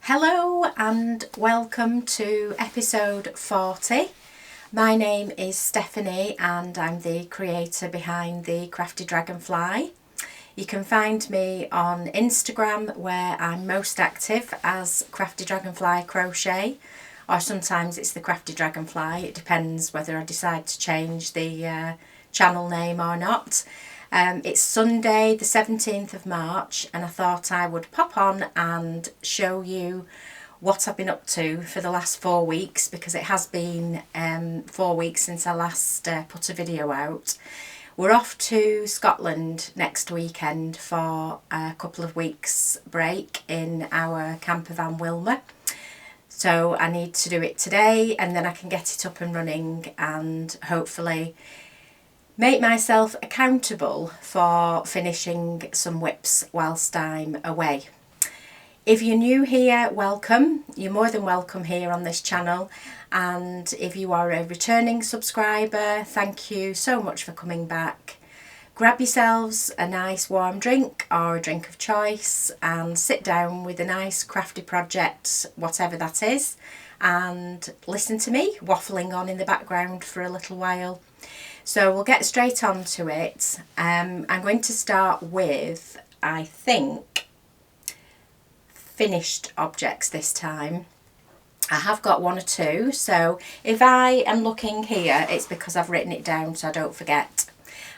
Hello and welcome to episode 40. My name is Stephanie and I'm the creator behind the Crafty Dragonfly. You can find me on Instagram where I'm most active as Crafty Dragonfly Crochet, or sometimes it's the Crafty Dragonfly. It depends whether I decide to change the channel name or not. It's Sunday the 17th of March and I thought I would pop on and show you what I've been up to for the last 4 weeks, because it has been 4 weeks since I last put a video out. We're off to Scotland next weekend for a couple of weeks break in our camper van Wilma. So I need to do it today and then I can get it up and running and hopefully make myself accountable for finishing some whips whilst I'm away. If you're new here, welcome. You're more than welcome here on this channel, and if you are a returning subscriber, thank you so much for coming back. Grab yourselves a nice warm drink or a drink of choice and sit down with a nice crafty project, whatever that is, and listen to me waffling on in the background for a little while. So we'll get straight on to it. I'm going to start with, I think, finished objects this time. I have got one or two, so if I am looking here, it's because I've written it down so I don't forget.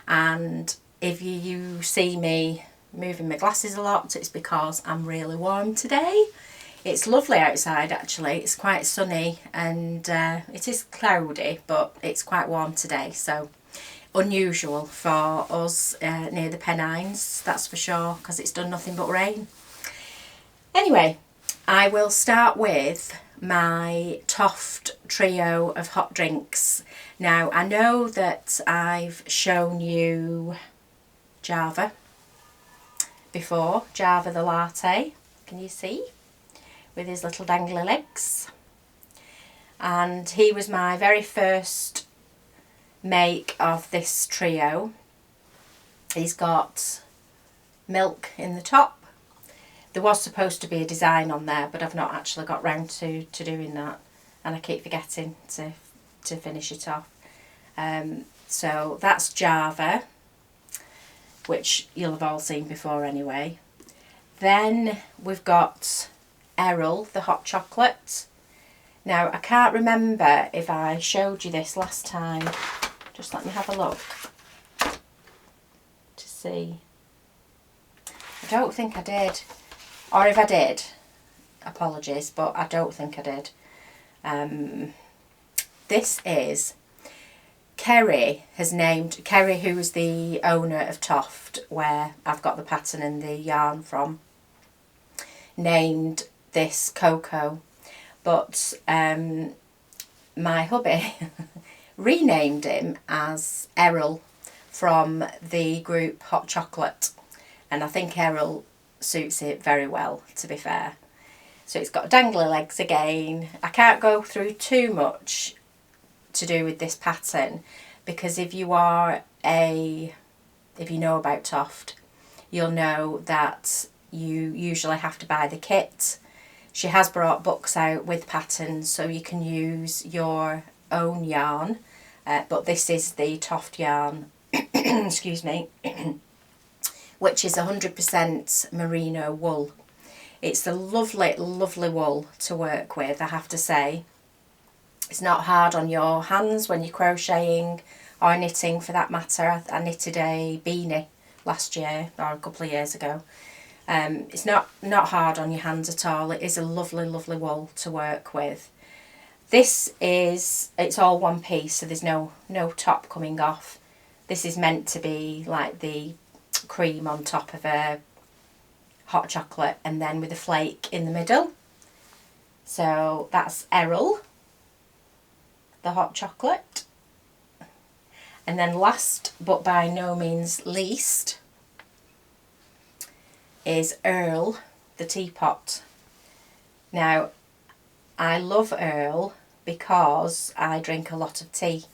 And if you see me moving my glasses a lot, it's because I'm really warm today. It's lovely outside actually, it's quite sunny and it is cloudy, but it's quite warm today, so unusual for us near the Pennines, that's for sure, because it's done nothing but rain. Anyway, I will start with my Toft trio of hot drinks. Now I know that I've shown you Java before, Java the latte, can you see? With his little dangly legs, and he was my very first make of this trio. He's got milk in the top. There was supposed to be a design on there, but I've not actually got round to doing that, and I keep forgetting to finish it off. So that's Java, which you'll have all seen before anyway. Then we've got Errol, the hot chocolate. Now I can't remember if I showed you this last time. Just let me have a look to see. I don't think I did, or if I did, apologies, but I don't think I did. This is Kerry has named, Kerry who is the owner of Toft, where I've got the pattern and the yarn from, named this cocoa, but my hubby renamed him as Errol from the group Hot Chocolate, and I think Errol suits it very well, to be fair. So it's got dangly legs again. I can't go through too much to do with this pattern, because if you know about Toft, you'll know that you usually have to buy the kit. She has brought books out with patterns so you can use your own yarn, but this is the Toft yarn, excuse me, which is 100% merino wool. It's a lovely, lovely wool to work with, I have to say. It's not hard on your hands when you're crocheting or knitting for that matter. I knitted a beanie last year, or a couple of years ago. It's not hard on your hands at all. It is a lovely, lovely wool to work with. This is, it's all one piece, so there's no top coming off. This is meant to be like the cream on top of a hot chocolate and then with a flake in the middle. So that's Errol, the hot chocolate. And then last but by no means least is Earl, the teapot. Now I love Earl because I drink a lot of tea.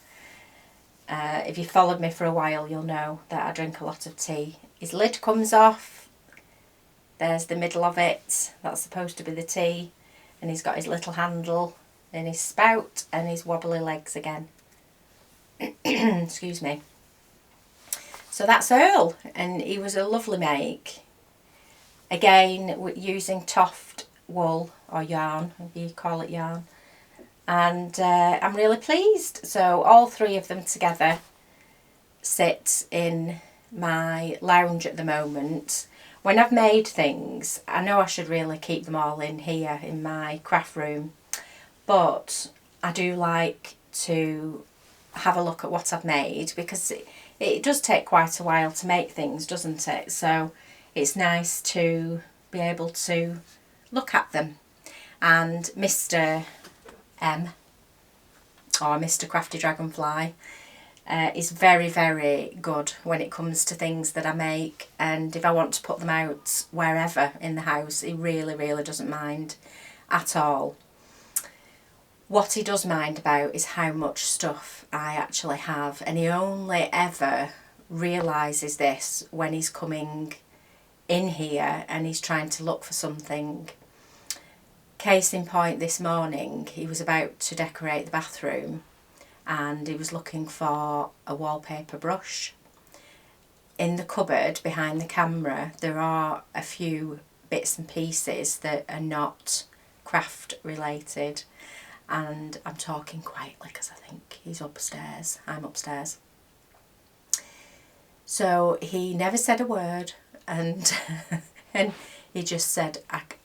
If you followed me for a while, you'll know that I drink a lot of tea. His lid comes off. There's the middle of it. That's supposed to be the tea. and he's got his little handle in his spout and his wobbly legs again. Excuse me. So that's Earl, and he was a lovely make. Again, using Toft wool or yarn, if you call it yarn. And I'm really pleased. So all three of them together sit in my lounge at the moment. When I've made things, I know I should really keep them all in here in my craft room, but I do like to have a look at what I've made, because it does take quite a while to make things, doesn't it? So it's nice to be able to look at them. And Mr. M, or Mr. Crafty Dragonfly, is very, very good when it comes to things that I make, and if I want to put them out wherever in the house, he really, really doesn't mind at all. What he does mind about is how much stuff I actually have, and he only ever realises this when he's coming in here and he's trying to look for something. Case in point, this morning he was about to decorate the bathroom and he was looking for a wallpaper brush. In the cupboard behind the camera there are a few bits and pieces that are not craft related, and I'm talking quietly because I think he's upstairs, I'm upstairs. So he never said a word, and and he just said,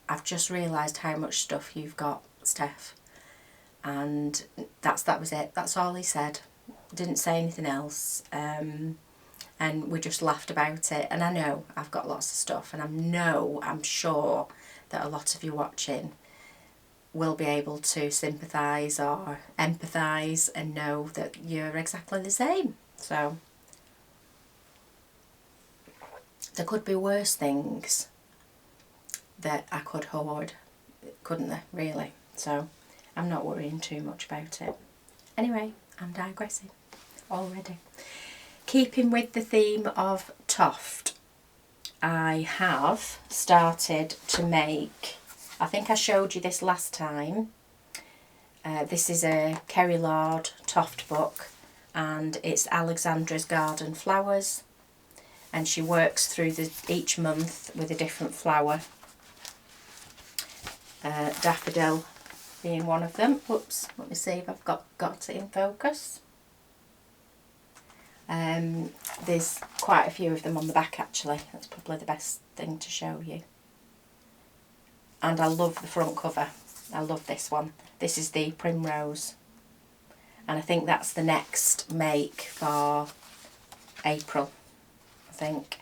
I've just realised how much stuff you've got, Steph. And that was it. That's all he said. Didn't say anything else. And we just laughed about it. And I know I've got lots of stuff, and I'm sure that a lot of you watching will be able to sympathise or empathise and know that you're exactly the same. So there could be worse things that I could hoard, couldn't there, really? So I'm not worrying too much about it. Anyway, I'm digressing already. Keeping with the theme of Toft, I have started to make, I think I showed you this last time. This is a Kerry Lord Toft book, and it's Alexandra's Garden Flowers, and she works through each month with a different flower. Daffodil being one of them. Whoops, let me see if I've got it in focus. There's quite a few of them on the back actually. That's probably the best thing to show you. And I love the front cover. I love this one. This is the Primrose, and I think that's the next make for April. I think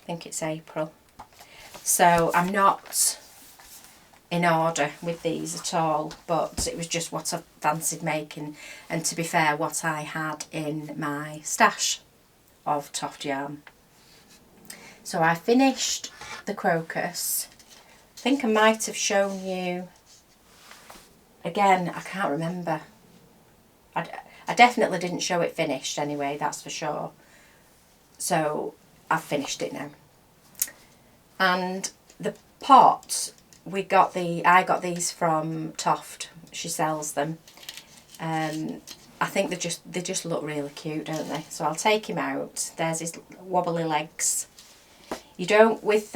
it's April. So I'm not in order with these at all, but it was just what I fancied making, and to be fair, what I had in my stash of Toft yarn. So I finished the crocus. I think I might have shown you, again, I can't remember. I definitely didn't show it finished anyway, that's for sure. So I've finished it now. And the pot, I got these from Toft. She sells them. I think they just look really cute, don't they? So I'll take him out. There's his wobbly legs. You don't, with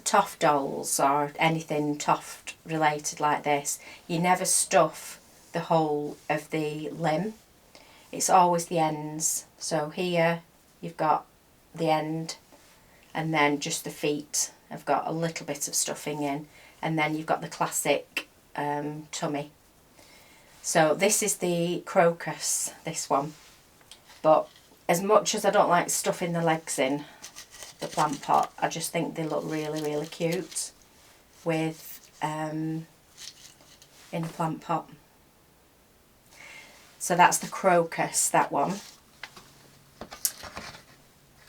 Toft dolls or anything Toft related like this, you never stuff the whole of the limb. It's always the ends. So here you've got the end, and then just the feet have got a little bit of stuffing in, and then you've got the classic tummy. So this is the crocus, this one. But as much as I don't like stuffing the legs in the plant pot, I just think they look really, really cute with in a plant pot. So that's the crocus, that one.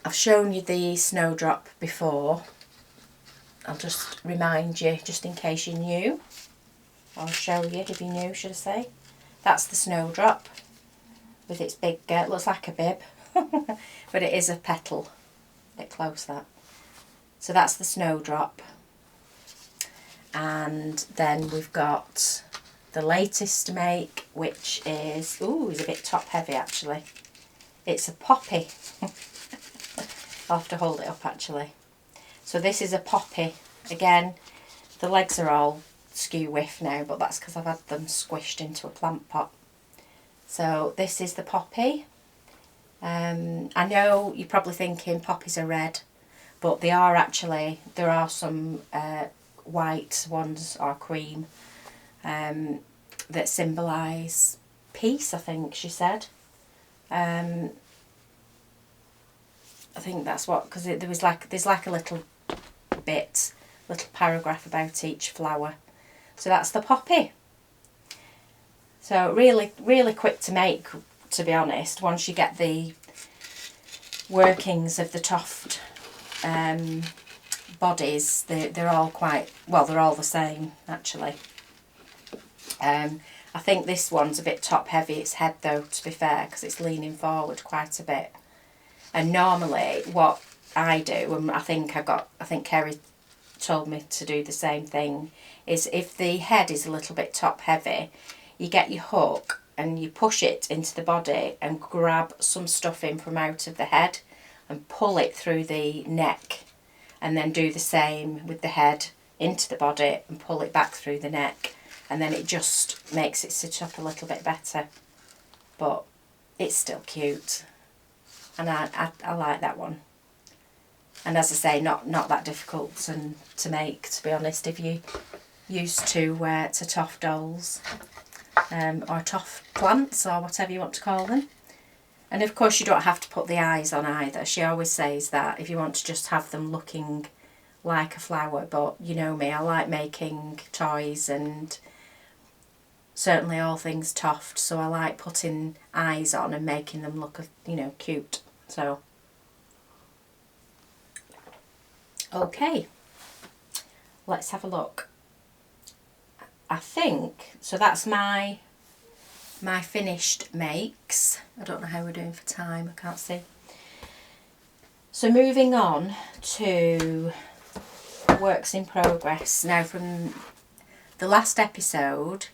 I've shown you the snowdrop before. I'll just remind you, just in case you're new. I'll show you if you're new, should I say. That's the snowdrop with its big, looks like a bib, but it is a petal. A bit close, that. So that's the snowdrop. And then we've got the latest to make, which is, ooh, it's a bit top heavy actually. It's a poppy. I'll have to hold it up actually. So this is a poppy. Again, the legs are all skew whiff now, but that's because I've had them squished into a plant pot. So this is the poppy. I know you're probably thinking poppies are red, but they are actually, there are some white ones or cream that symbolise peace, I think she said. I think that's what, because there's like a little paragraph about each flower. So that's the poppy. So really quick to make, to be honest, once you get the workings of the Toft bodies. They're all quite, well, they're all the same actually. I think this one's a bit top heavy, its head though, to be fair, because it's leaning forward quite a bit. And normally what I do, and I think Kerry told me to do the same thing, is if the head is a little bit top heavy, you get your hook and you push it into the body and grab some stuffing from out of the head and pull it through the neck, and then do the same with the head into the body and pull it back through the neck, and then it just makes it sit up a little bit better. But it's still cute, and I like that one. And as I say, not that difficult to make, to be honest, if you used to Toft dolls or Toft plants or whatever you want to call them. And of course you don't have to put the eyes on either. She always says that if you want to just have them looking like a flower, but you know me, I like making toys and certainly all things Toft, so I like putting eyes on and making them look, you know, cute. So okay, let's have a look. I think, so that's my finished makes. I don't know how we're doing for time, I can't see. So moving on to works in progress. Now from the last episode,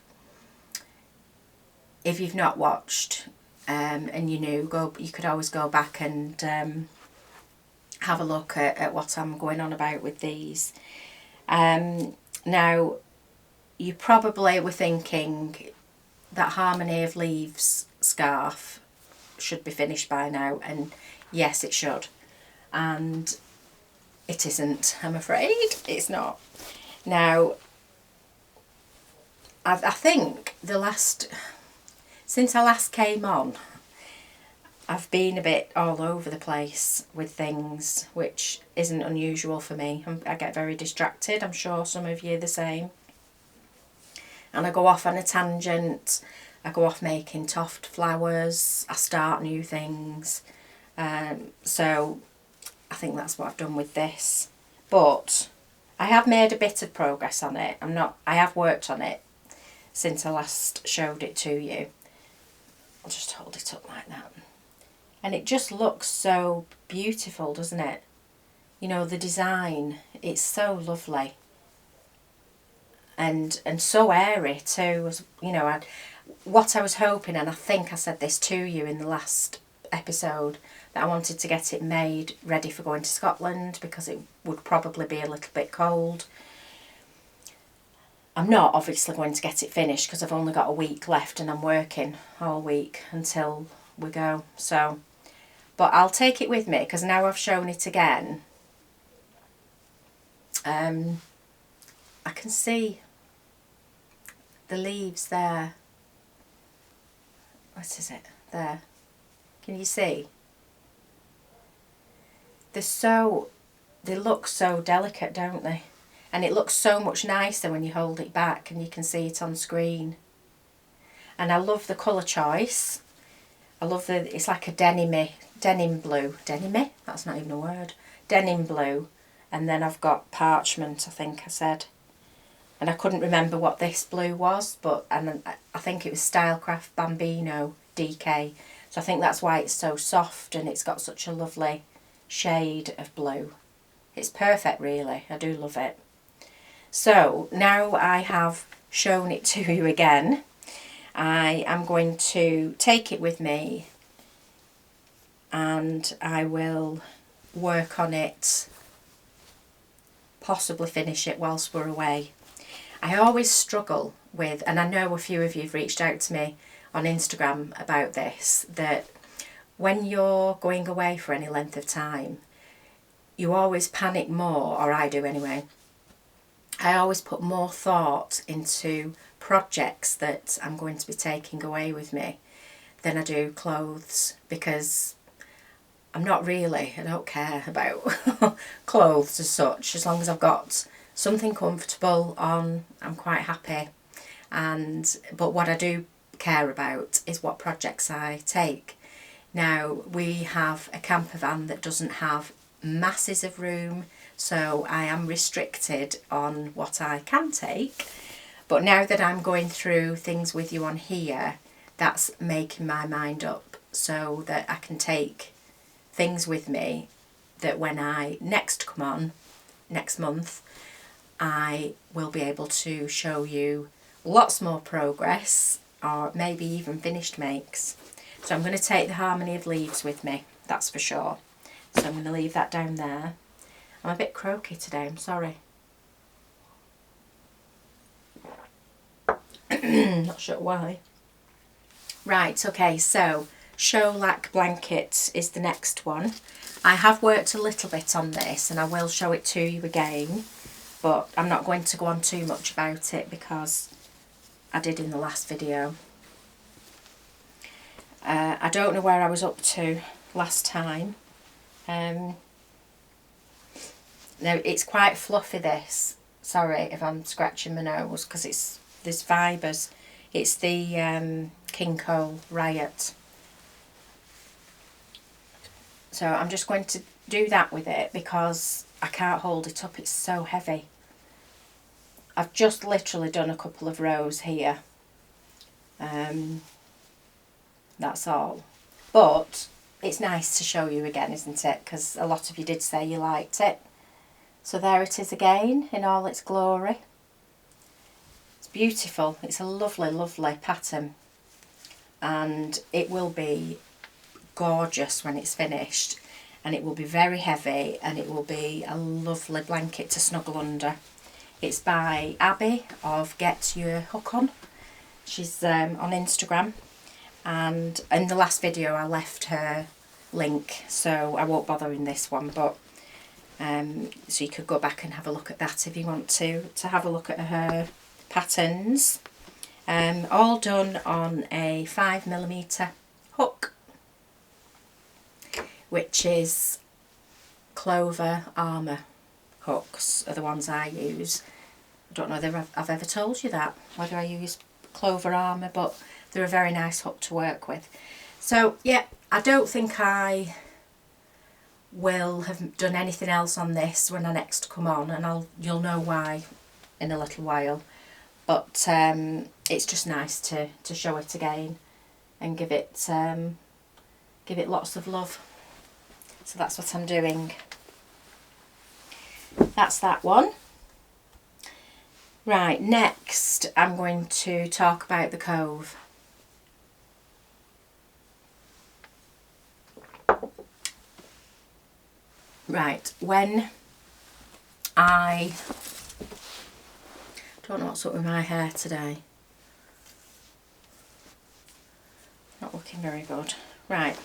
if you've not watched and you're new, you could always go back and have a look at what I'm going on about with these. Now, you probably were thinking that Harmony of Leaves scarf should be finished by now, and yes, it should. And it isn't, I'm afraid. It's not. Now, I think since I last came on, I've been a bit all over the place with things, which isn't unusual for me. I get very distracted. I'm sure some of you are the same. And I go off on a tangent. I go off making Toft flowers. I start new things. So I think that's what I've done with this. But I have made a bit of progress on it. I have worked on it since I last showed it to you. I'll just hold it up like that. And it just looks so beautiful, doesn't it? You know, the design, it's so lovely. And so airy too, you know. What I was hoping, and I think I said this to you in the last episode, that I wanted to get it made ready for going to Scotland because it would probably be a little bit cold. I'm not obviously going to get it finished because I've only got a week left and I'm working all week until we go. So, but I'll take it with me because now I've shown it again. I can see the leaves there. What is it? There. Can you see? They look so delicate, don't they? And it looks so much nicer when you hold it back and you can see it on screen. And I love the colour choice. I love it's like a denim blue. Denim? That's not even a word. Denim blue. And then I've got parchment, I think I said. And I couldn't remember what this blue was, and I think it was Stylecraft Bambino DK. So I think that's why it's so soft and it's got such a lovely shade of blue. It's perfect, really. I do love it. So now I have shown it to you again, I am going to take it with me and I will work on it, possibly finish it whilst we're away. I always struggle with, and I know a few of you have reached out to me on Instagram about this, that when you're going away for any length of time, you always panic more, or I do anyway. I always put more thought into projects that I'm going to be taking away with me than I do clothes, because I don't care about clothes as such. As long as I've got something comfortable on, I'm quite happy. But what I do care about is what projects I take. Now, we have a camper van that doesn't have masses of room, so I am restricted on what I can take. But now that I'm going through things with you on here, that's making my mind up so that I can take things with me that when I next come on, next month, I will be able to show you lots more progress, or maybe even finished makes. So I'm going to take the Harmony of Leaves with me, that's for sure. So I'm going to leave that down there. I'm a bit croaky today, I'm sorry. Not sure why. Right, okay, so Shellac Blanket is the next one. I have worked a little bit on this and I will show it to you again, but I'm not going to go on too much about it because I did in the last video. I don't know where I was up to last time. Now it's quite fluffy, this. Sorry if I'm scratching my nose because there's fibres. It's the King Cole Riot. So I'm just going to do that with it because I can't hold it up, it's so heavy. I've just literally done a couple of rows here. That's all. But it's nice to show you again, isn't it? Because a lot of you did say you liked it. So there it is again in all its glory. It's beautiful. It's a lovely, lovely pattern. And it will be gorgeous when it's finished. And it will be very heavy and it will be a lovely blanket to snuggle under. It's by Abby of Get Your Hook On. She's on Instagram. And in the last video I left her link, so I won't bother in this one, but so you could go back and have a look at that if you want to have a look at her patterns. All done on a 5mm hook, which is Clover Armour hooks are the ones I use. I don't know whether I've ever told you that, whether I use Clover Armour, but they're a very nice hook to work with. So yeah, I don't think I will have done anything else on this when I next come on, and you'll know why in a little while. But it's just nice to show it again and give it lots of love. So that's what I'm doing. That's that one. Right, next I'm going to talk about the Cove. Right, when I don't know what's up with my hair today. Not looking very good. Right,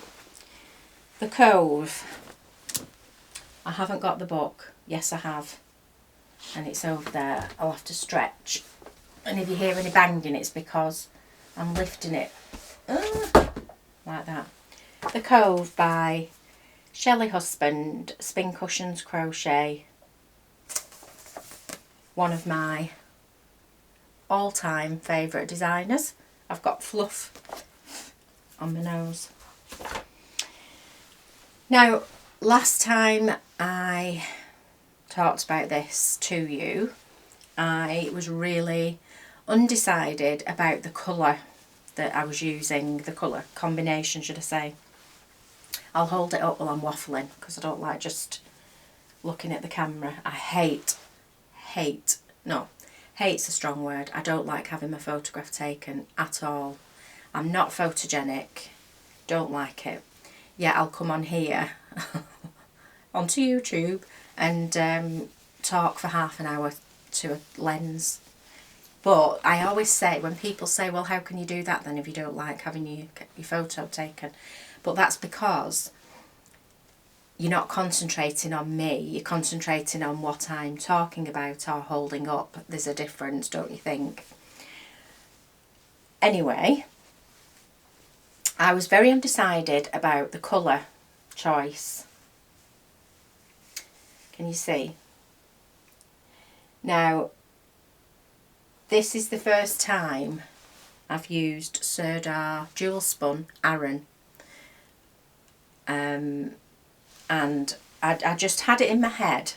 the Cove. I haven't got the book. Yes, I have. And it's over there. I'll have to stretch. And if you hear any banging, it's because I'm lifting it. Like that. The Cove by Shelley Husband, Spin Cushions Crochet. One of my all-time favourite designers. I've got fluff on my nose. Now, last time I talked about this to you, I was really undecided about the colour that I was using, the colour combination should I say. I'll hold it up while I'm waffling because I don't like just looking at the camera. I hate no, hate's a strong word. I don't like having my photograph taken at all. I'm not photogenic, don't like it. Yeah, I'll come on here, onto YouTube, and talk for half an hour to a lens. But I always say, when people say, well, how can you do that then if you don't like having your photo taken? But that's because you're not concentrating on me, you're concentrating on what I'm talking about or holding up. There's a difference, don't you think? Anyway, I was very undecided about the colour choice. Can you see? Now, this is the first time I've used Sirdar dual spun Aran. And I just had it in my head,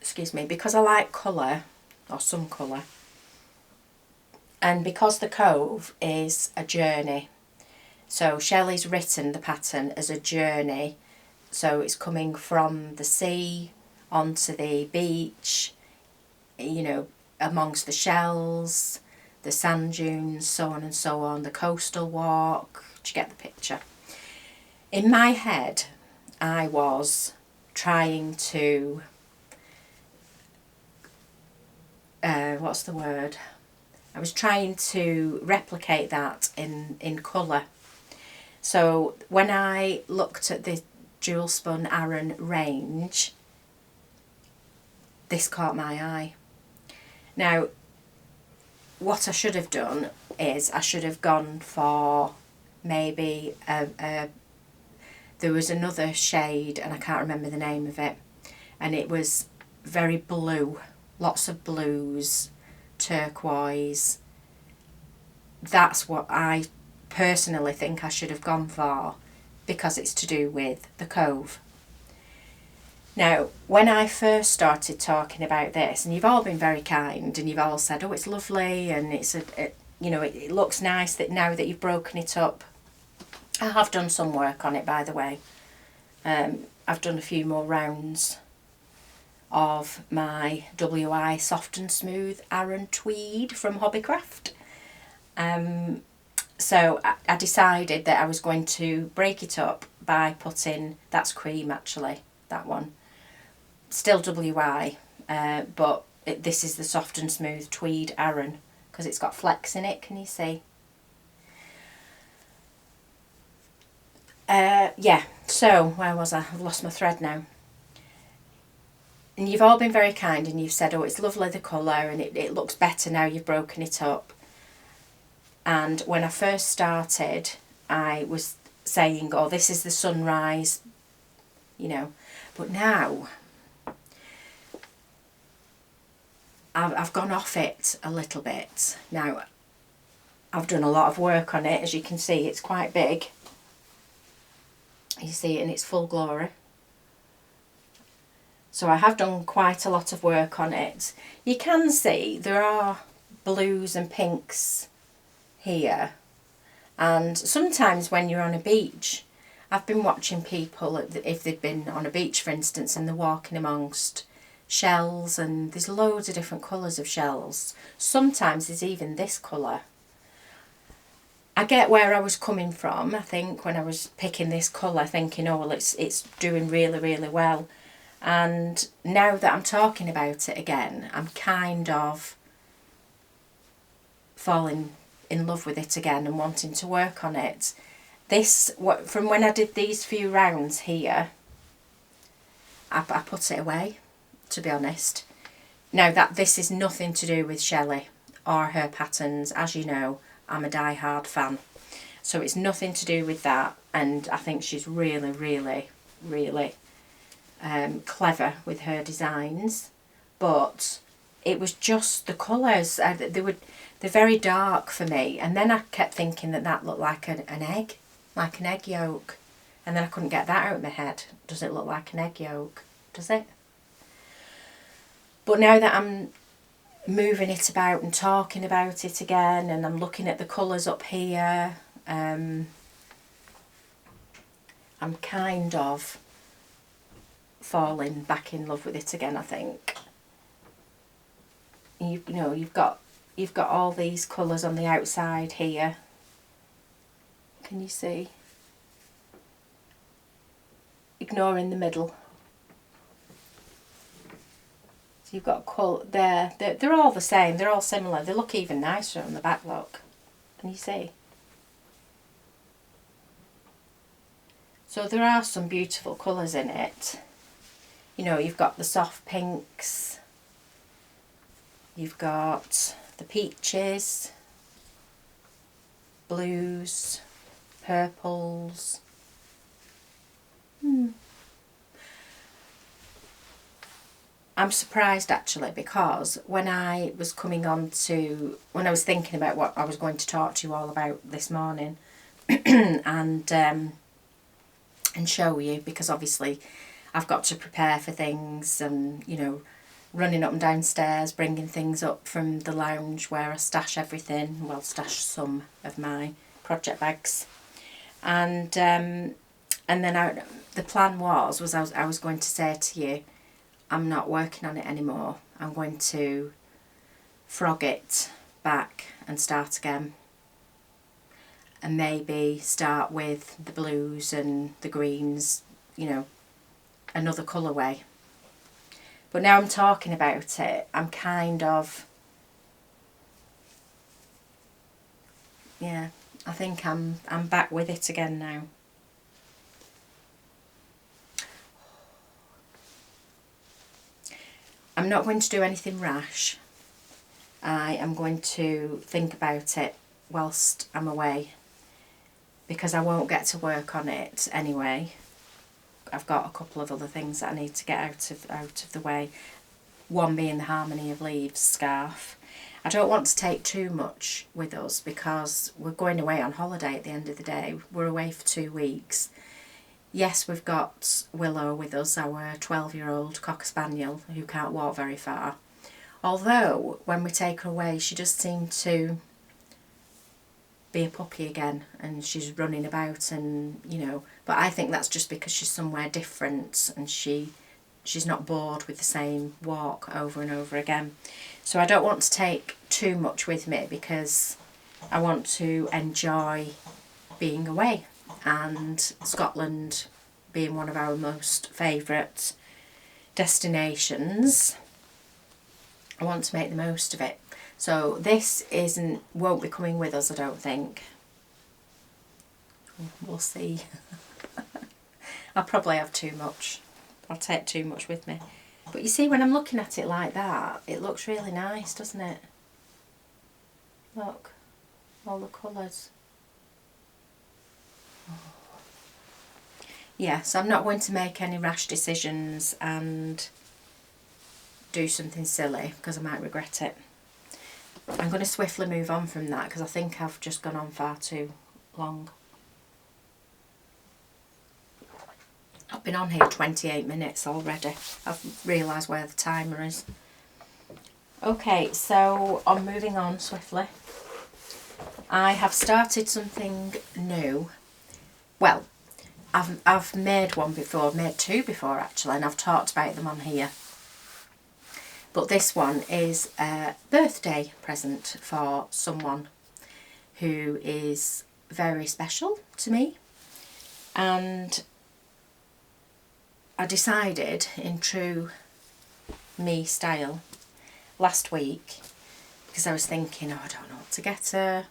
excuse me, because I like colour, or some colour, and because the Cove is a journey. So Shelley's written the pattern as a journey, so it's coming from the sea onto the beach, you know, amongst the shells, the sand dunes, so on and so on, the coastal walk. Do you get the picture? In my head, I was trying to, what's the word? I was trying to replicate that in colour. So when I looked at the dual spun Aran range, this caught my eye. Now, what I should have done is I should have gone for maybe there was another shade, and I can't remember the name of it, and it was very blue, lots of blues, turquoise. That's what I personally think I should have gone for, because it's to do with the Cove. Now, when I first started talking about this, and you've all been very kind, and you've all said, oh, it's lovely, and you know, it looks nice that now that you've broken it up. I have done some work on it, by the way. I've done a few more rounds of my WI Soft and Smooth Aran Tweed from Hobbycraft. So I decided that I was going to break it up by putting, that's cream actually, that one. Still WI, but this is the Soft and Smooth Tweed Aran, because it's got flecks in it, can you see? Yeah, so where was I? I've lost my thread now. And you've all been very kind, and you've said, oh, it's lovely the colour, and it looks better now you've broken it up. And when I first started, I was saying, oh, this is the sunrise, you know. But now, I've gone off it a little bit. Now, I've done a lot of work on it. As you can see, it's quite big. You see it in its full glory. So I have done quite a lot of work on it. You can see there are blues and pinks here, and sometimes when you're on a beach, I've been watching people, if they've been on a beach for instance, and they're walking amongst shells, and there's loads of different colours of shells. Sometimes there's even this colour. I get where I was coming from, I think, when I was picking this colour, thinking, oh, well, it's doing really, really well. And now that I'm talking about it again, I'm kind of falling in love with it again and wanting to work on it. This, from when I did these few rounds here, I put it away, to be honest. Now, this is nothing to do with Shelley or her patterns. As you know, I'm a die-hard fan, so it's nothing to do with that, and I think she's really, really, really clever with her designs. But it was just the colours, they're very dark for me, and then I kept thinking that looked like an egg, like an egg yolk, and then I couldn't get that out of my head. Does it look like an egg yolk? Does it? But now that I'm moving it about and talking about it again, and I'm looking at the colours up here, I'm kind of falling back in love with it again, I think. You know, you've got all these colours on the outside here. Can you see? Ignoring the middle. So you've got colour there. They're all the same. They're all similar. They look even nicer on the back, look. Can you see? So there are some beautiful colours in it. You know, you've got the soft pinks. You've got the peaches, blues, purples. I'm surprised actually, because when I was thinking about what I was going to talk to you all about this morning and show you, because obviously I've got to prepare for things, and you know, running up and downstairs, bringing things up from the lounge where I stash everything, well, stash some of my project bags, and then the plan was I was going to say to you, I'm not working on it anymore. I'm going to frog it back and start again, and maybe start with the blues and the greens, you know, another colourway. But now I'm talking about it, I'm kind of, yeah, I think I'm back with it again now. I'm not going to do anything rash. I am going to think about it whilst I'm away, because I won't get to work on it anyway. I've got a couple of other things that I need to get out of the way. One being the Harmony of Leaves scarf. I don't want to take too much with us because we're going away on holiday at the end of the day. We're away for 2 weeks. Yes, we've got Willow with us, our 12-year-old Cocker Spaniel who can't walk very far. Although, when we take her away, she does seem to be a puppy again, and she's running about, and you know, but I think that's just because she's somewhere different and she's not bored with the same walk over and over again. So I don't want to take too much with me because I want to enjoy being away, and Scotland being one of our most favourite destinations, I want to make the most of it. So this won't be coming with us, I don't think. We'll see. I'll probably have too much. I'll take too much with me. But you see, when I'm looking at it like that, it looks really nice, doesn't it? Look, all the colours. Yeah, so I'm not going to make any rash decisions and do something silly because I might regret it. I'm going to swiftly move on from that because I think I've just gone on far too long. I've been on here 28 minutes already. I've realised where the timer is. Okay, so I'm moving on swiftly. I have started something new. Well, I've made one before, I've made 2 before actually, and I've talked about them on here. But this one is a birthday present for someone who is very special to me, and I decided, in true me style, last week, because I was thinking, oh, I don't know what to get her,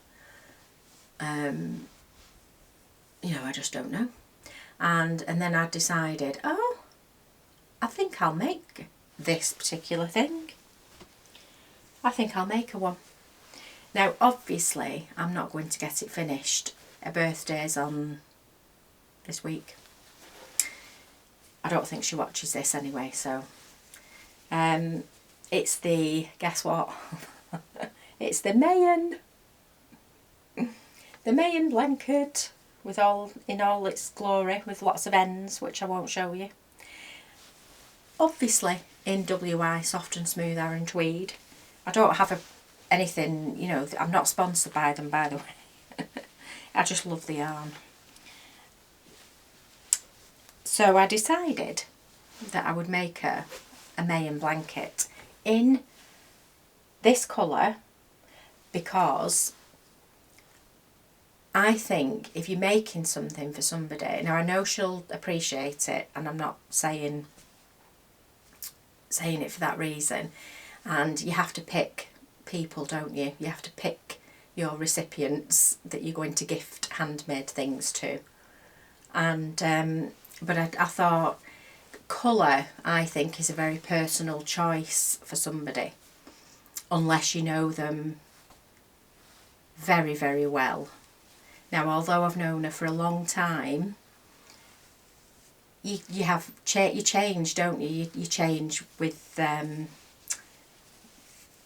you know, I just don't know, and then I decided, oh, I think I'll make this particular thing. I think I'll make her one. Now obviously I'm not going to get it finished. Her birthday's on this week. I don't think she watches this anyway, so it's the, guess what? It's the Mayan blanket with in all its glory, with lots of ends which I won't show you. Obviously in WI soft and smooth Aran tweed. I don't have anything, you know, I'm not sponsored by them, by the way. I just love the yarn. So I decided that I would make her a Mayan blanket in this colour because I think if you're making something for somebody, now I know she'll appreciate it, and I'm not saying it for that reason, and you have to pick people, don't you? You have to pick your recipients that you're going to gift handmade things to. And but I thought colour, I think, is a very personal choice for somebody, unless you know them very, very well. Now, although I've known her for a long time, you change, don't you? You change with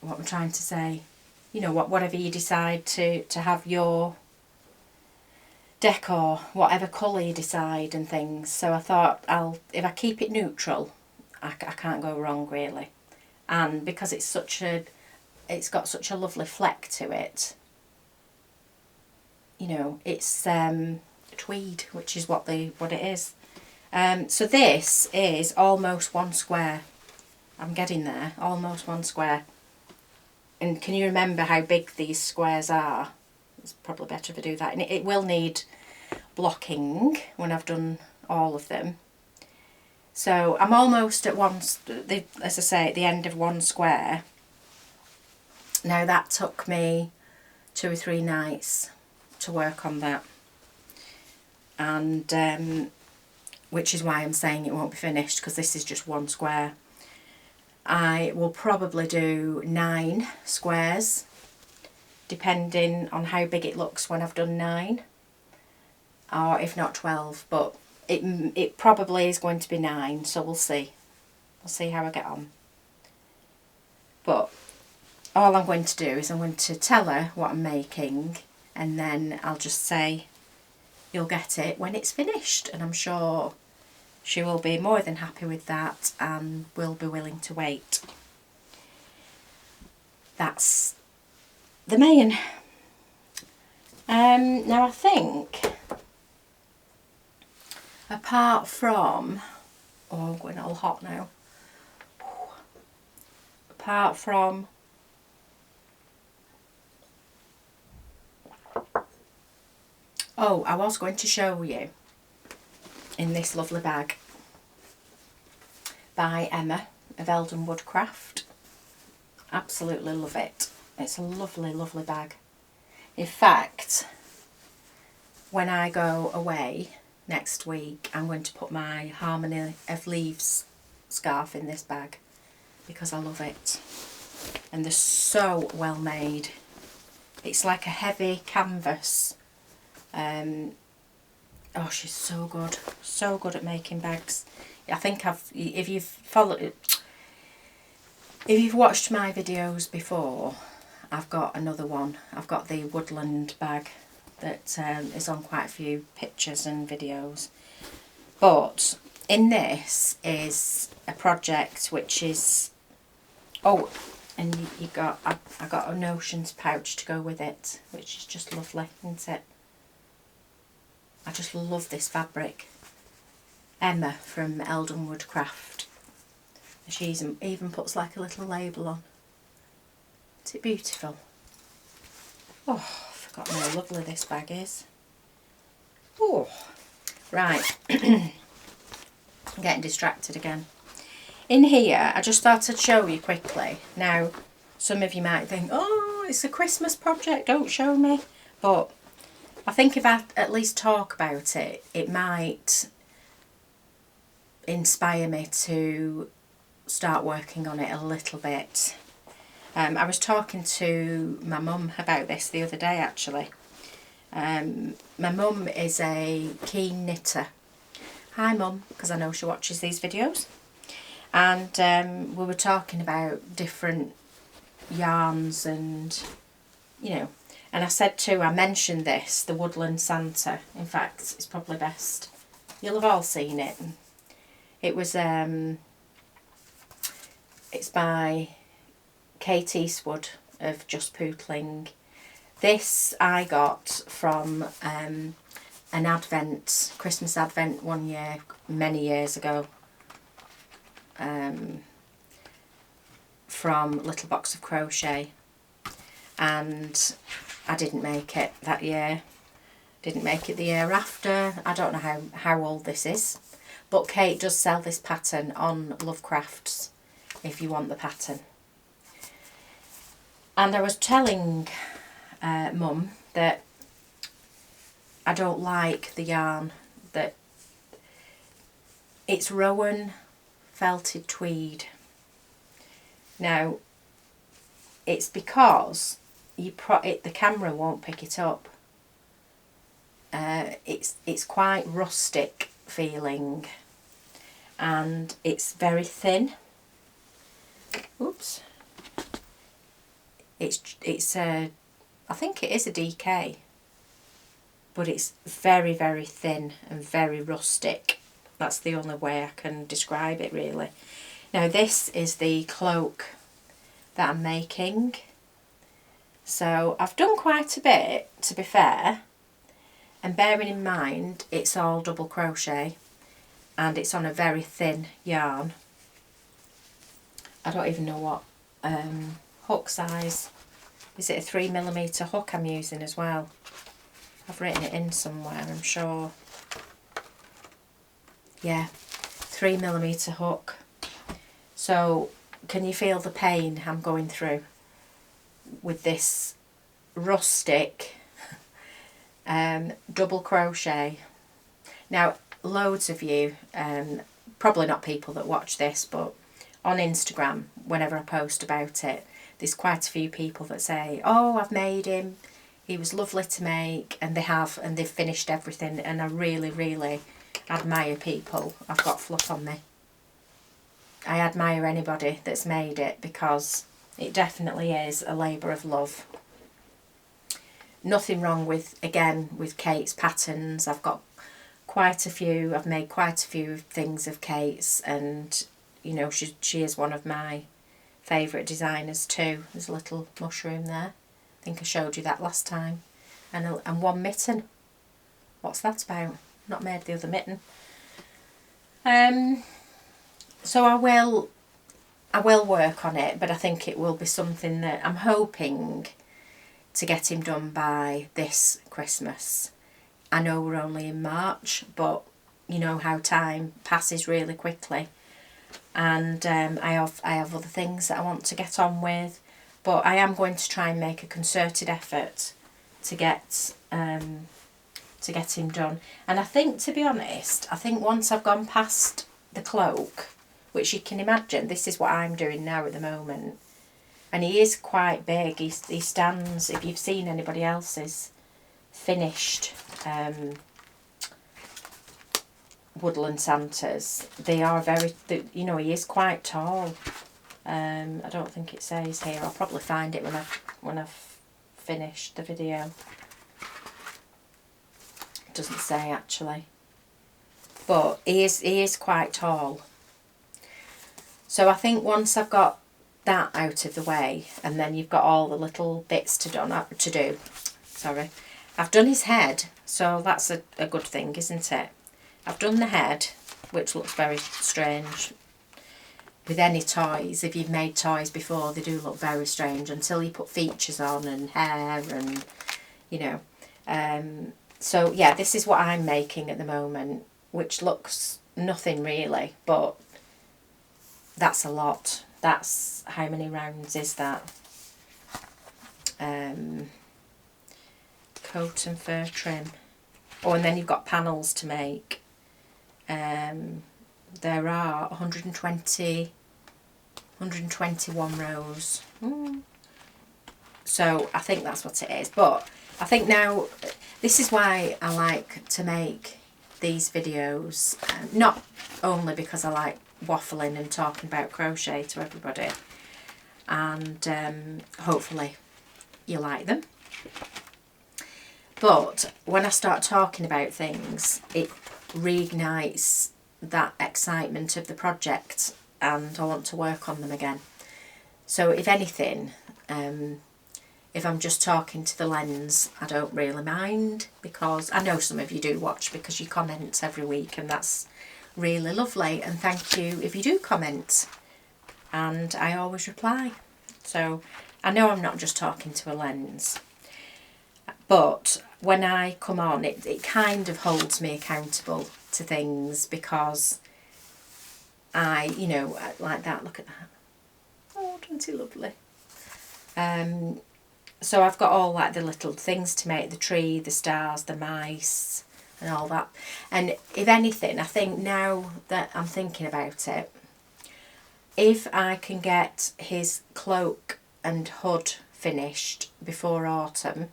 what I'm trying to say. You know, whatever you decide to have your decor, whatever colour you decide and things. So I thought if I keep it neutral, I can't go wrong really. And because it's got such a lovely fleck to it. You know, it's tweed, which is what it is. So this is almost 1 square. I'm getting there, almost 1 square. And can you remember how big these squares are? It's probably better if I do that. And it will need blocking when I've done all of them. So I'm almost at as I say, at the end of 1 square. Now that took me 2 or 3 nights to work on that, and which is why I'm saying it won't be finished, because this is just 1 square. I will probably do 9 squares, depending on how big it looks when I've done 9, or if not 12, but it probably is going to be 9, so we'll see. We'll see how I get on. But all I'm going to do is I'm going to tell her what I'm making, and then I'll just say you'll get it when it's finished, and I'm sure she will be more than happy with that and will be willing to wait. That's the main. Now I think, apart from, I'm going all hot now, apart from I was going to show you in this lovely bag by Emma of Eldon Woodcraft. Absolutely love it. It's a lovely, lovely bag. In fact, when I go away next week, I'm going to put my Harmony of Leaves scarf in this bag because I love it. And they're so well made. It's like a heavy canvas. Oh, she's so good at making bags. I think if you've watched my videos before, I've got another one. I've got the woodland bag that is on quite a few pictures and videos. But in this is a project which is, and I got a notions pouch to go with it, which is just lovely, isn't it? I just love this fabric. Emma from Eldon Woodcraft. She even puts like a little label on. Isn't it beautiful? Oh, I forgot how lovely this bag is. Oh, right. I'm getting distracted again. In here, I just thought I'd show you quickly. Now, some of you might think, oh, it's a Christmas project, don't show me. But I think if I at least talk about it, it might inspire me to start working on it a little bit. I was talking to my mum about this the other day actually. My mum is a keen knitter. Hi Mum, because I know she watches these videos. And we were talking about different yarns and, you know, and I mentioned this, the Woodland Santa. In fact, it's probably best. You'll have all seen it. It was, it's by Kate Eastwood of Just Pootling. This I got from an Christmas Advent one year, many years ago. from Little Box of Crochet, and I didn't make it that year. Didn't make it the year after. I don't know how old this is, but Kate does sell this pattern on Love Crafts if you want the pattern. And I was telling Mum that I don't like the yarn, that it's Rowan felted tweed. Now, it's because the camera won't pick it up. It's quite rustic feeling, and it's very thin. Oops. It's I think it is a DK, but it's very, very thin and very rustic. That's the only way I can describe it, really. Now, this is the cloak that I'm making. So I've done quite a bit, to be fair, and bearing in mind it's all double crochet and it's on a very thin yarn. I don't even know what hook size. Is it a 3mm hook I'm using as well? I've written it in somewhere, I'm sure. Yeah, 3mm hook. So can you feel the pain I'm going through with this rustic double crochet? Now, loads of you, probably not people that watch this, but on Instagram, whenever I post about it, there's quite a few people that say, oh, I've made him, he was lovely to make, and they have, and they've finished everything, and I really, really admire people. I've got fluff on me. I admire anybody that's made it, because it definitely is a labour of love. Nothing wrong with, again, with Kate's patterns. I've got quite a few, I've made quite a few things of Kate's, and you know, she is one of my favourite designers too. There's a little mushroom there. I think I showed you that last time. And one mitten. What's that about? Not made the other mitten. So I will work on it, but I think it will be something that I'm hoping to get him done by this Christmas. I know we're only in March, but you know how time passes really quickly, and I have other things that I want to get on with, but I am going to try and make a concerted effort to get him done. And I think, to be honest, I think once I've gone past the cloak, which you can imagine, this is what I'm doing now at the moment, and he is quite big. He stands, if you've seen anybody else's finished woodland Santas, they are very, you know, he is quite tall. I don't think it says here. I'll probably find it when I've finished the video. It doesn't say actually, but he is quite tall. So I think once I've got that out of the way, and then you've got all the little bits to do. Sorry, I've done his head, so that's a good thing, isn't it? I've done the head, which looks very strange. With any toys, if you've made toys before, they do look very strange until you put features on and hair and, you know. So yeah, this is what I'm making at the moment, which looks nothing really, but that's a lot. That's, how many rounds is that? Coat and fur trim. Oh, and then you've got panels to make. There are 121 rows. So I think that's what it is. But I think now, this is why I like to make these videos. Not only because I like waffling and talking about crochet to everybody, and hopefully you like them, but when I start talking about things, it reignites that excitement of the project, and I want to work on them again. So if anything, if I'm just talking to the lens, I don't really mind, because I know some of you do watch because you comment every week, and that's really lovely, and thank you if you do comment. and I always reply. So I know I'm not just talking to a lens, but when I come on, it kind of holds me accountable to things, because you know, like that, look at that. Oh, isn't it lovely? So I've got all like the little things to make, the tree, the stars, the mice and all that. And if anything, I think now that I'm thinking about it, if I can get his cloak and hood finished before autumn,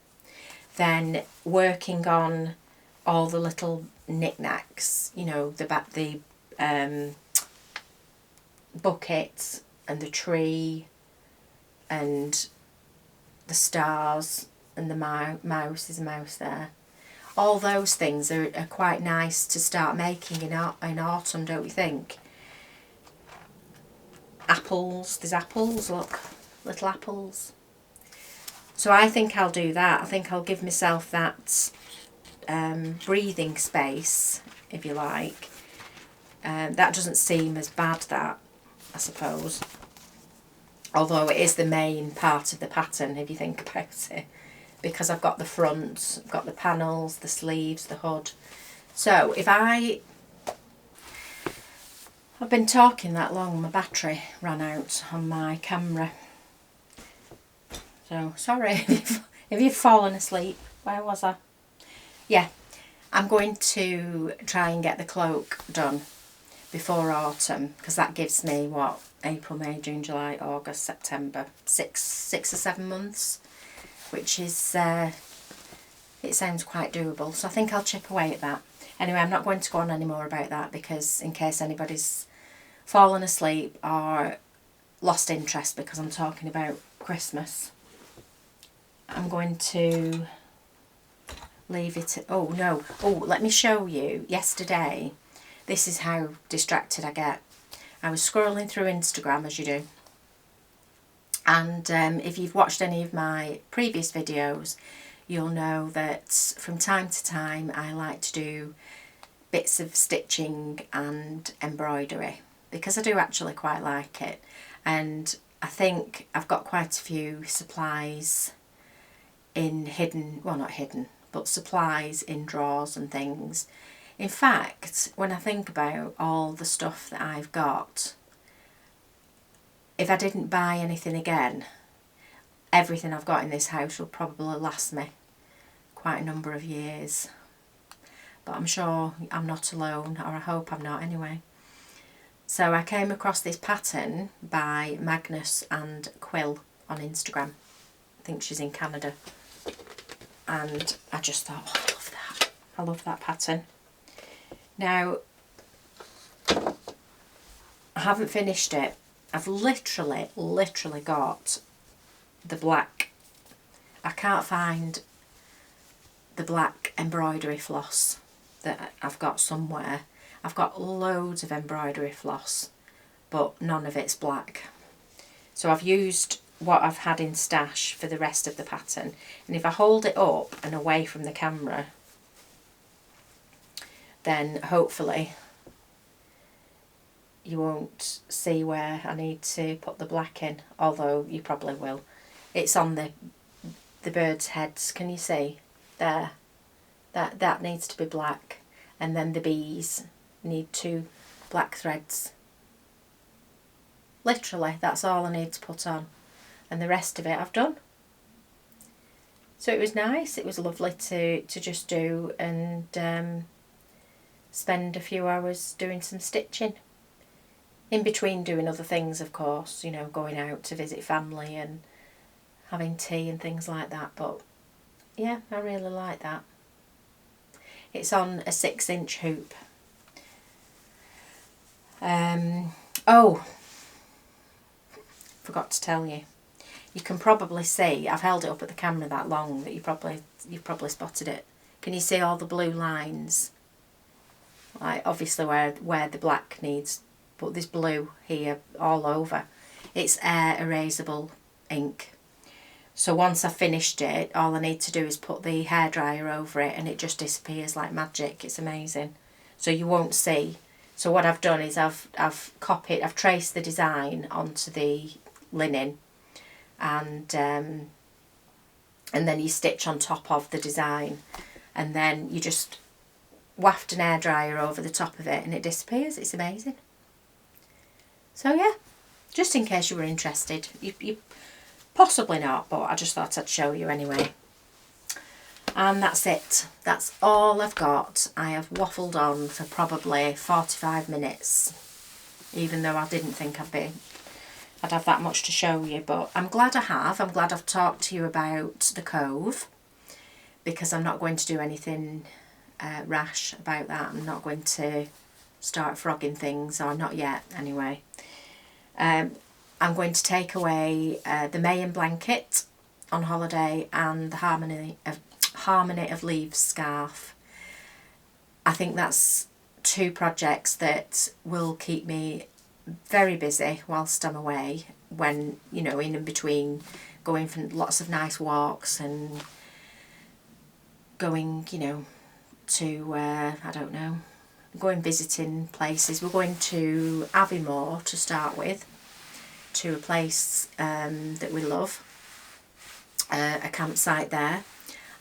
then working on all the little knickknacks, you know, the bucket and the tree and the stars and the mouse, is a mouse there. All those things are quite nice to start making in autumn, don't you think? Apples, there's apples, look, little apples. So I think I'll do that. I think I'll give myself that breathing space, if you like. That doesn't seem as bad, that, I suppose. Although it is the main part of the pattern, if you think about it. Because I've got the front, I've got the panels, the sleeves, the hood. So if I've been talking that long, my battery ran out on my camera. So sorry if you've fallen asleep. Where was I? Yeah, I'm going to try and get the cloak done before autumn, because that gives me, what, April, May, June, July, August, September, six or 7 months, which is, it sounds quite doable. So I think I'll chip away at that. Anyway, I'm not going to go on any more about that, because in case anybody's fallen asleep or lost interest because I'm talking about Christmas, I'm going to leave it. Oh no, let me show you. Yesterday, this is how distracted I get. I was scrolling through Instagram, as you do, and if you've watched any of my previous videos, you'll know that from time to time I like to do bits of stitching and embroidery, because I do actually quite like it. And I think I've got quite a few supplies in hidden, well, not hidden, but supplies in drawers and things. In fact, when I think about all the stuff that I've got, if I didn't buy anything again, everything I've got in this house will probably last me quite a number of years. But I'm sure I'm not alone, or I hope I'm not anyway. So I came across this pattern by Magnus and Quill on Instagram. I think she's in Canada. And I just thought, oh, I love that. I love that pattern. Now, I haven't finished it. I've literally got the black. I can't find the black embroidery floss that I've got somewhere. I've got loads of embroidery floss, but none of it's black. So I've used what I've had in stash for the rest of the pattern. And if I hold it up and away from the camera, then hopefully you won't see where I need to put the black in, although you probably will. It's on the birds' heads, can you see? There. That needs to be black. And then the bees need 2 black threads. Literally, that's all I need to put on. And the rest of it I've done. So it was nice, it was lovely to just do and spend a few hours doing some stitching. In between doing other things, of course, you know, going out to visit family and having tea and things like that. But yeah, I really like that. It's on a 6-inch hoop. Oh, forgot to tell you. You can probably see, I've held it up at the camera that long that you've probably spotted it. Can you see all the blue lines? Like obviously where the black needs, but there's blue here all over. It's air erasable ink. So once I've finished it, all I need to do is put the hairdryer over it and it just disappears like magic. It's amazing. So you won't see So what I've done is I've traced the design onto the linen, and then you stitch on top of the design, and then you just waft an hairdryer over the top of it and it disappears. It's amazing. So yeah, just in case you were interested. You possibly not, but I just thought I'd show you anyway. And that's it. That's all I've got. I have waffled on for probably 45 minutes, even though I didn't think I'd have that much to show you, but I'm glad I have. I'm glad I've talked to you about the Cove, because I'm not going to do anything rash about that. I'm not going to start frogging things, or not yet anyway. I'm going to take away the Mayan blanket on holiday and the Harmony of Leaves scarf. I think that's two projects that will keep me very busy whilst I'm away, when, you know, in between going for lots of nice walks and going, you know, to I don't know, going visiting places. We're going to Aviemore to start with, to a place that we love, a campsite there,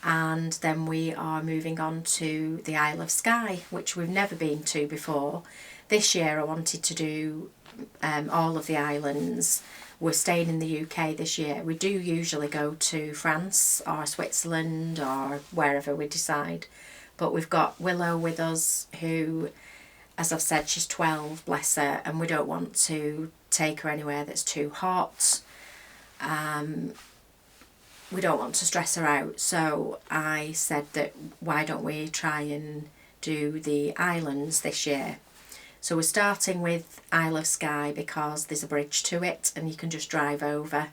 and then we are moving on to the Isle of Skye, which we've never been to before. This year I wanted to do all of the islands. We're staying in the UK this year. We do usually go to France or Switzerland or wherever we decide, but we've got Willow with us, who, as I've said, she's 12, bless her, and we don't want to take her anywhere that's too hot. We don't want to stress her out, so I said that why don't we try and do the islands this year. So we're starting with Isle of Skye because there's a bridge to it and you can just drive over.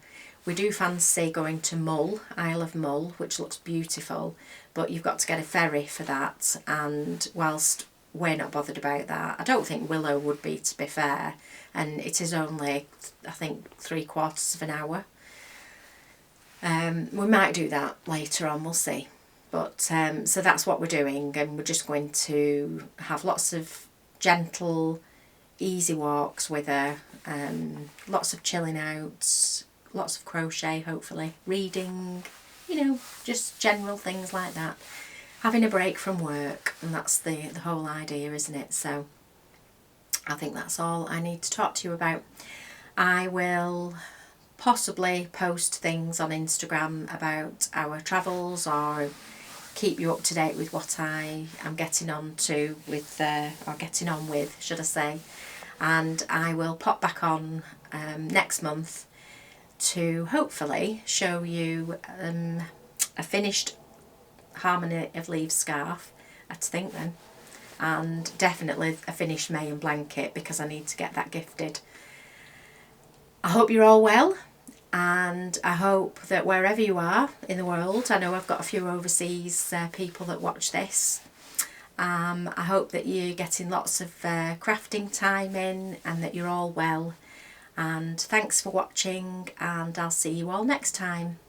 We do fancy going to Mull, Isle of Mull, which looks beautiful, but you've got to get a ferry for that, and whilst we're not bothered about that, I don't think Willow would be, to be fair, and it is only, I think, 3/4 of an hour. We might do that later on, we'll see. But so that's what we're doing, and we're just going to have lots of gentle, easy walks with her, lots of chilling out, lots of crochet, hopefully, reading, you know, just general things like that. Having a break from work, and that's the whole idea, isn't it? So I think that's all I need to talk to you about. I will possibly post things on Instagram about our travels, or keep you up to date with what I am getting on to with, or getting on with, should I say. And I will pop back on next month to hopefully show you a finished Harmony of Leaves scarf, I think then, and definitely a finished Mayan blanket, because I need to get that gifted. I hope you're all well, and I hope that wherever you are in the world, I know I've got a few overseas people that watch this, I hope that you're getting lots of crafting time in, and that you're all well. And thanks for watching, and I'll see you all next time.